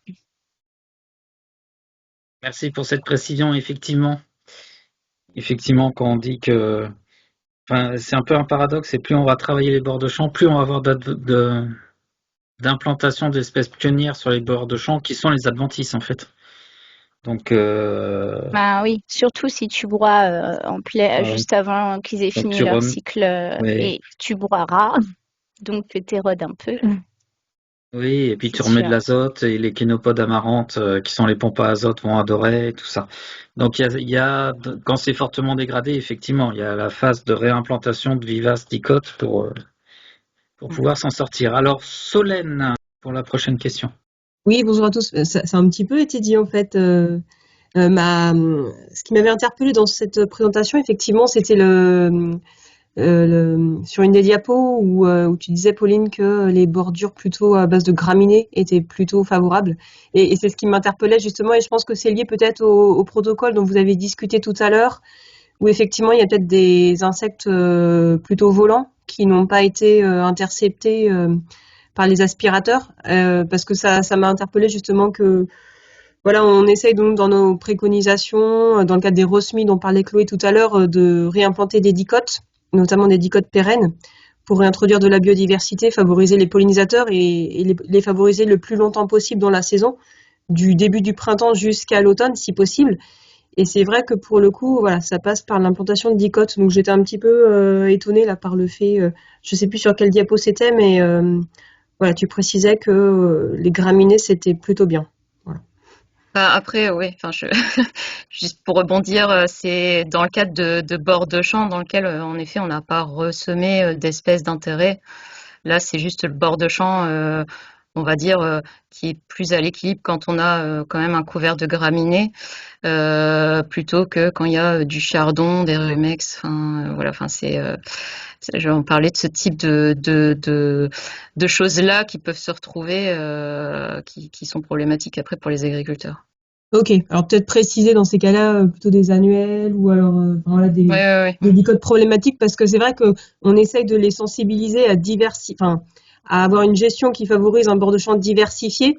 Merci pour cette précision. Effectivement, quand on dit que Enfin, c'est un peu un paradoxe, et plus on va travailler les bords de champ, plus on va avoir d'implantation d'espèces pionnières sur les bords de champ qui sont les adventices en fait. Donc, Ben oui, surtout si tu broies ouais. juste avant qu'ils aient Donc fini leur cycle ouais. et tu broieras, donc tu t'érodes un peu, Oui, et puis c'est tu remets de sûr. l'azote et les kénopodes amarantes qui sont les pompes à azote vont adorer tout ça. Donc quand c'est fortement dégradé, effectivement, il y a la phase de réimplantation de vivaces dicotes pour pouvoir s'en sortir. Alors, Solène, pour la prochaine question. Oui, bonjour à tous. Ça a un petit peu été dit en fait. Ce qui m'avait interpellé dans cette présentation, effectivement, c'était sur une des diapos où tu disais, Pauline, que les bordures plutôt à base de graminées étaient plutôt favorables. Et c'est ce qui m'interpellait justement, et je pense que c'est lié peut-être au protocole dont vous avez discuté tout à l'heure, où effectivement il y a peut-être des insectes plutôt volants qui n'ont pas été interceptés par les aspirateurs, parce que ça m'a interpellé justement que voilà, on essaye donc dans nos préconisations, dans le cadre des ROSMI dont parlait Chloé tout à l'heure, de réimplanter des dicotes, notamment des dicotes pérennes, pour réintroduire de la biodiversité, favoriser les pollinisateurs et les favoriser le plus longtemps possible dans la saison, du début du printemps jusqu'à l'automne si possible. Et c'est vrai que pour le coup, voilà, ça passe par l'implantation de dicotes. Donc j'étais un petit peu étonnée là par le fait, je sais plus sur quel diapo c'était, mais voilà, tu précisais que les graminées c'était plutôt bien. Voilà. Bah, après, oui, enfin, juste pour rebondir, c'est dans le cadre de bords de champ dans lequel, en effet, on n'a pas ressemé d'espèces d'intérêt. Là, c'est juste le bord de champ, on va dire, qui est plus à l'équilibre quand on a quand même un couvert de graminées, plutôt que quand il y a du chardon, des rumex. Enfin, voilà, enfin, je vais en parler de ce type de choses-là qui peuvent se retrouver, qui sont problématiques après pour les agriculteurs. Ok, alors peut-être préciser dans ces cas-là plutôt des annuels ou alors voilà, Ouais, ouais, des ouais. dicotes problématiques parce que c'est vrai que on essaye de les sensibiliser à avoir une gestion qui favorise un bord de champ diversifié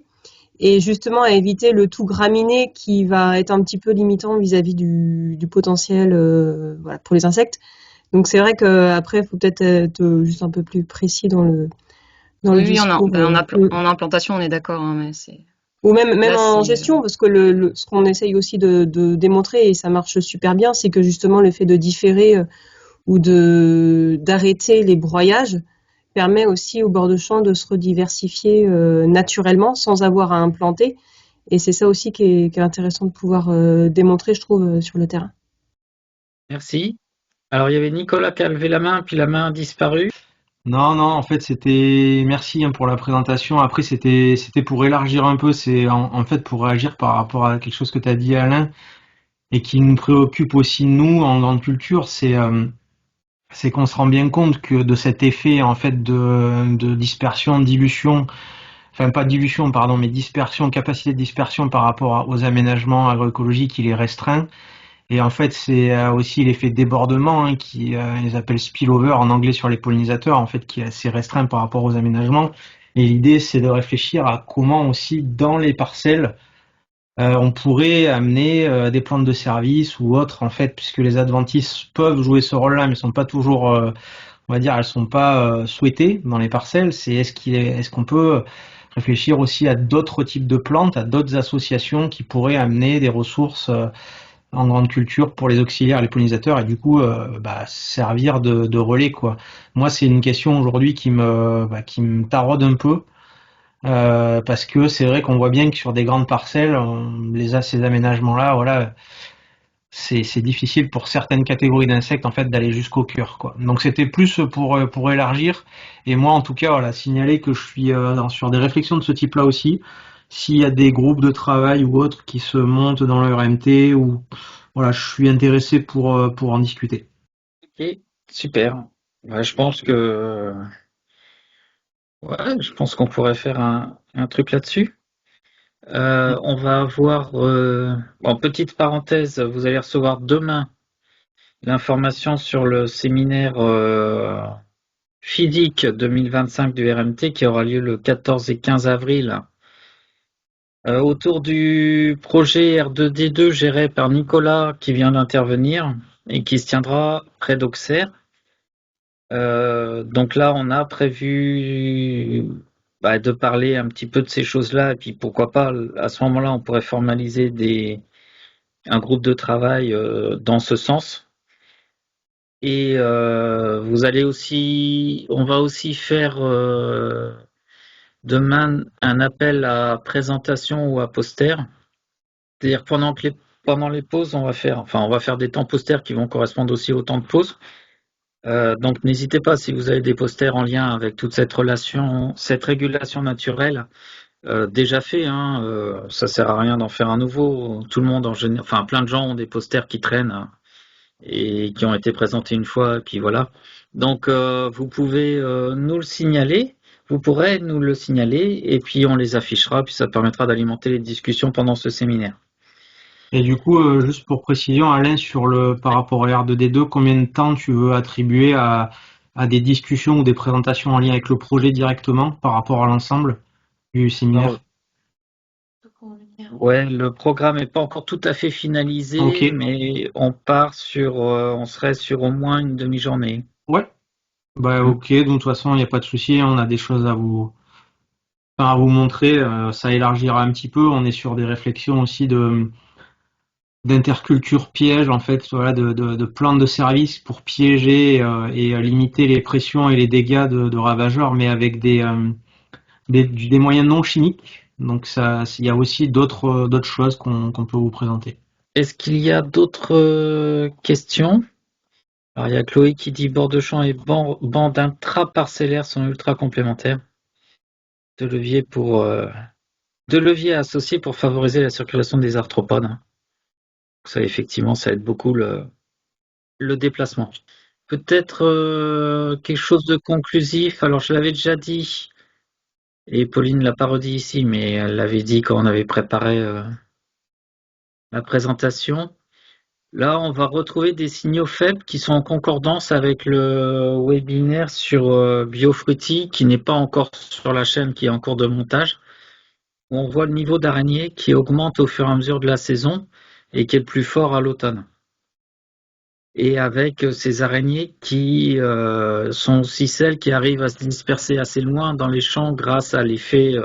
et justement à éviter le tout graminé qui va être un petit peu limitant vis-à-vis du potentiel voilà, pour les insectes. Donc c'est vrai qu'après, il faut peut-être être juste un peu plus précis dans le Oui, oui, discours. en implantation, on est d'accord, hein, mais Ou même là, en c'est, gestion, parce que ce qu'on essaye aussi de démontrer, et ça marche super bien, c'est que justement le fait de différer ou d'arrêter les broyages permet aussi au bord de champ de se rediversifier naturellement sans avoir à implanter. Et c'est ça aussi qui est intéressant de pouvoir démontrer, je trouve, sur le terrain. Merci. Alors, il y avait Nicolas qui a levé la main, puis la main a disparu. Non, non, en fait, merci hein, pour la présentation. Après, c'était pour élargir un peu, c'est en fait pour réagir par rapport à quelque chose que tu as dit, Alain, et qui nous préoccupe aussi, nous, en grande culture, c'est qu'on se rend bien compte que de cet effet, en fait, de dispersion, de dilution, enfin, pas dilution, pardon, mais dispersion, capacité de dispersion par rapport aux aménagements agroécologiques, il est restreint. Et en fait, c'est aussi l'effet débordement hein, qui ils appellent spillover en anglais sur les pollinisateurs, en fait, qui est assez restreint par rapport aux aménagements. Et l'idée, c'est de réfléchir à comment aussi dans les parcelles, on pourrait amener des plantes de service ou autres, en fait, puisque les adventices peuvent jouer ce rôle-là, mais sont pas toujours, on va dire, elles sont pas souhaitées dans les parcelles. Est-ce qu'on peut réfléchir aussi à d'autres types de plantes, à d'autres associations qui pourraient amener des ressources en grande culture pour les auxiliaires, les pollinisateurs et du coup servir de relais quoi. Moi c'est une question aujourd'hui qui me taraude un peu parce que c'est vrai qu'on voit bien que sur des grandes parcelles, ces aménagements là, voilà, c'est difficile pour certaines catégories d'insectes en fait d'aller jusqu'au cœur quoi. Donc c'était plus pour élargir et moi en tout cas voilà signaler que je suis sur des réflexions de ce type là aussi. S'il y a des groupes de travail ou autres qui se montent dans le RMT ou voilà, je suis intéressé pour en discuter. Ok, super. Ouais, je pense qu'on pourrait faire un truc là-dessus. On va avoir, en petite parenthèse, vous allez recevoir demain l'information sur le séminaire physique 2025 du RMT qui aura lieu le 14 et 15 avril autour du projet R2D2 géré par Nicolas qui vient d'intervenir et qui se tiendra près d'Auxerre. Donc là, on a prévu de parler un petit peu de ces choses-là, et puis pourquoi pas, à ce moment-là, on pourrait formaliser un groupe de travail dans ce sens. Et on va aussi faire demain un appel à présentation ou à poster. C'est-à-dire pendant les pauses, on va faire des temps posters qui vont correspondre aussi au temps de pause. Donc n'hésitez pas, si vous avez des posters en lien avec toute cette régulation naturelle, déjà fait, hein, ça sert à rien d'en faire un nouveau. Tout le monde plein de gens ont des posters qui traînent, hein, et qui ont été présentés une fois, et puis voilà. Donc vous pouvez vous pourrez nous le signaler, et puis on les affichera, puis ça permettra d'alimenter les discussions pendant ce séminaire. Et du coup, juste pour précision, Alain, par rapport à R2D2, combien de temps tu veux attribuer à des discussions ou des présentations en lien avec le projet directement par rapport à l'ensemble du séminaire? Ouais, le programme n'est pas encore tout à fait finalisé, Ok. mais on serait sur au moins une demi-journée. Ouais. Bah ok, donc de toute façon, il n'y a pas de souci, on a des choses à vous montrer, ça élargira un petit peu, on est sur des réflexions aussi d'interculture piège, en fait, voilà, de plantes de service pour piéger et limiter les pressions et les dégâts de ravageurs, mais avec des moyens non chimiques. Donc ça, il y a aussi d'autres choses qu'on peut vous présenter. Est-ce qu'il y a d'autres questions? Alors il y a Chloé qui dit bord de champ et bande intraparcellaires sont ultra complémentaires. Deux leviers associés pour favoriser la circulation des arthropodes. Ça, effectivement, ça aide beaucoup le déplacement. Peut-être quelque chose de conclusif. Alors, je l'avais déjà dit, et Pauline l'a pas redit ici, mais elle l'avait dit quand on avait préparé la présentation. Là, on va retrouver des signaux faibles qui sont en concordance avec le webinaire sur Biofruity, qui n'est pas encore sur la chaîne, qui est en cours de montage. On voit le niveau d'araignée qui augmente au fur et à mesure de la saison et qui est le plus fort à l'automne. Et avec ces araignées qui sont aussi celles qui arrivent à se disperser assez loin dans les champs grâce à l'effet,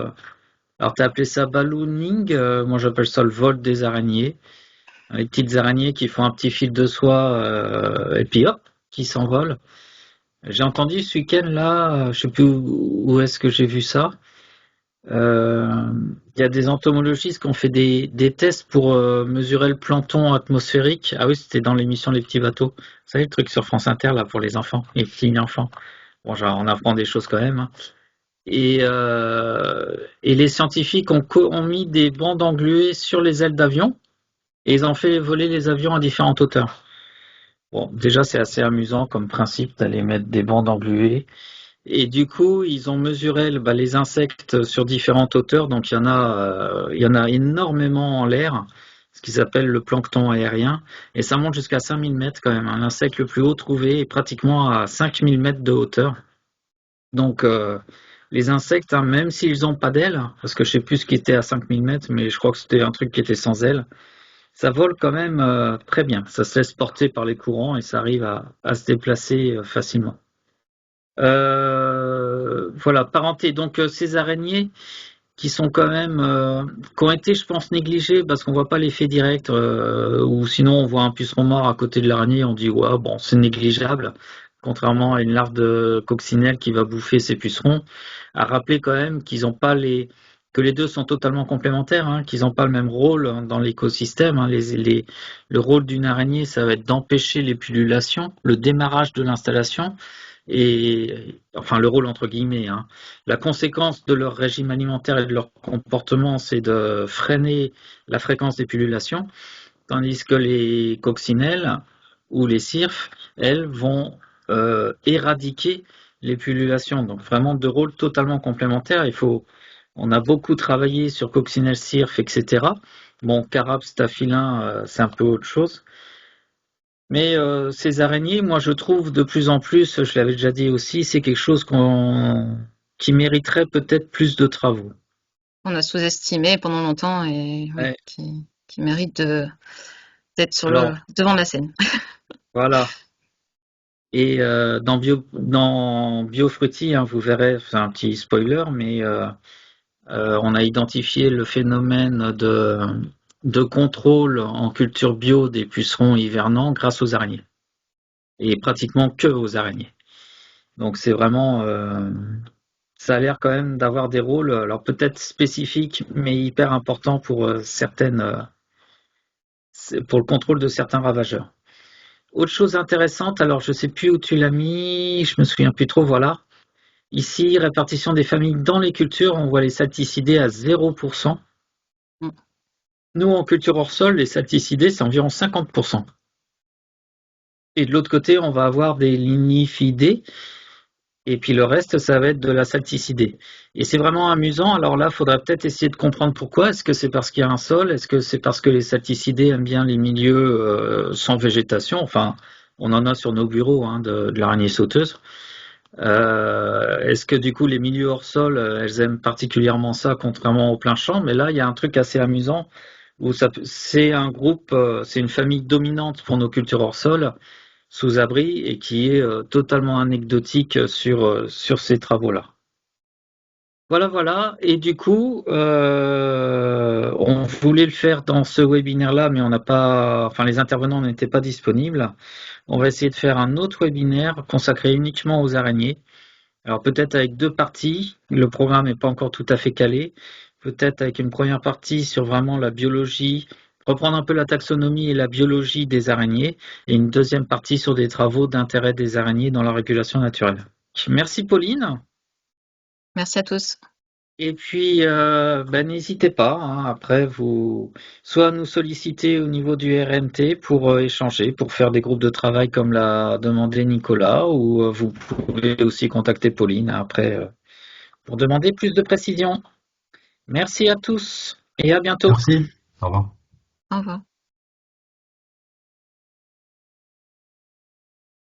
alors tu as appelé ça ballooning, moi j'appelle ça le vol des araignées. Les petites araignées qui font un petit fil de soie et puis hop, qui s'envolent. J'ai entendu ce week-end là, je sais plus où est-ce que j'ai vu ça. Il y a des entomologistes qui ont fait des tests pour mesurer le plancton atmosphérique. Ah oui, c'était dans l'émission Les Petits Bateaux. Vous savez, le truc sur France Inter là pour les enfants, les petits enfants. Bon, genre, on apprend des choses quand même, hein. Et les scientifiques ont mis des bandes engluées sur les ailes d'avion et ils ont fait voler les avions à différentes hauteurs. Bon, déjà, c'est assez amusant comme principe d'aller mettre des bandes engluées. Et du coup, ils ont mesuré les insectes sur différentes hauteurs. Donc, il y en a énormément en l'air, ce qu'ils appellent le plancton aérien. Et ça monte jusqu'à 5000 mètres quand même. L'insecte le plus haut trouvé est pratiquement à 5000 mètres de hauteur. Donc, les insectes, hein, même s'ils n'ont pas d'ailes, parce que je sais plus ce qui était à 5000 mètres, mais je crois que c'était un truc qui était sans ailes, ça vole quand même très bien. Ça se laisse porter par les courants et ça arrive à se déplacer facilement. Voilà, parenté. Donc ces araignées qui sont quand même, qui ont été, je pense, négligées parce qu'on voit pas l'effet direct, ou sinon on voit un puceron mort à côté de l'araignée, on dit ouais, bon, c'est négligeable, contrairement à une larve de coccinelle qui va bouffer ces pucerons. À rappeler quand même que les deux sont totalement complémentaires, hein, qu'ils n'ont pas le même rôle dans l'écosystème, hein. Le rôle d'une araignée, ça va être d'empêcher les pullulations, le démarrage de l'installation, et enfin le rôle entre guillemets, hein. La conséquence de leur régime alimentaire et de leur comportement, c'est de freiner la fréquence des pullulations, tandis que les coccinelles ou les cirfes, elles, vont éradiquer les pullulations. Donc vraiment deux rôles totalement complémentaires. On a beaucoup travaillé sur coccinelle, cirfe, etc. Bon, carabe, staphylin, c'est un peu autre chose. Mais ces araignées, moi je trouve de plus en plus, je l'avais déjà dit aussi, c'est quelque chose qui mériterait peut-être plus de travaux. On a sous-estimé pendant longtemps et Ouais. qui mérite d'être Alors, devant la scène. voilà. Et dans Biofruity, hein, vous verrez, c'est un petit spoiler, mais on a identifié le phénomène de contrôle en culture bio des pucerons hivernants grâce aux araignées. Et pratiquement que aux araignées. Donc c'est vraiment, ça a l'air quand même d'avoir des rôles, alors peut-être spécifiques, mais hyper importants pour pour le contrôle de certains ravageurs. Autre chose intéressante, alors je sais plus où tu l'as mis, je me souviens plus trop, voilà. Ici, répartition des familles dans les cultures, on voit les salticidés à 0%. Nous, en culture hors sol, les salticidés, c'est environ 50%. Et de l'autre côté, on va avoir des lignifidés, et puis le reste, ça va être de la salticidée. Et c'est vraiment amusant. Alors là, il faudrait peut-être essayer de comprendre pourquoi. Est-ce que c'est parce qu'il y a un sol? Est-ce que c'est parce que les salticidés aiment bien les milieux sans végétation? Enfin, on en a sur nos bureaux, hein, de l'araignée sauteuse. Est-ce que du coup les milieux hors sol, elles aiment particulièrement ça, contrairement au plein champ? Mais là, il y a un truc assez amusant où c'est un groupe, c'est une famille dominante pour nos cultures hors sol, sous abri, et qui est totalement anecdotique sur ces travaux-là. Voilà, voilà. Et du coup, on voulait le faire dans ce webinaire-là, mais on n'a pas, enfin, les intervenants n'étaient pas disponibles. On va essayer de faire un autre webinaire consacré uniquement aux araignées. Alors peut-être avec deux parties. Le programme n'est pas encore tout à fait calé. Peut-être avec une première partie sur vraiment la biologie, reprendre un peu la taxonomie et la biologie des araignées, et une deuxième partie sur des travaux d'intérêt des araignées dans la régulation naturelle. Merci Pauline. Merci à tous. Et puis, n'hésitez pas, hein, après, soit nous solliciter au niveau du RMT pour échanger, pour faire des groupes de travail comme l'a demandé Nicolas, ou vous pouvez aussi contacter Pauline après pour demander plus de précision. Merci à tous et à bientôt. Merci. Au revoir. Au revoir.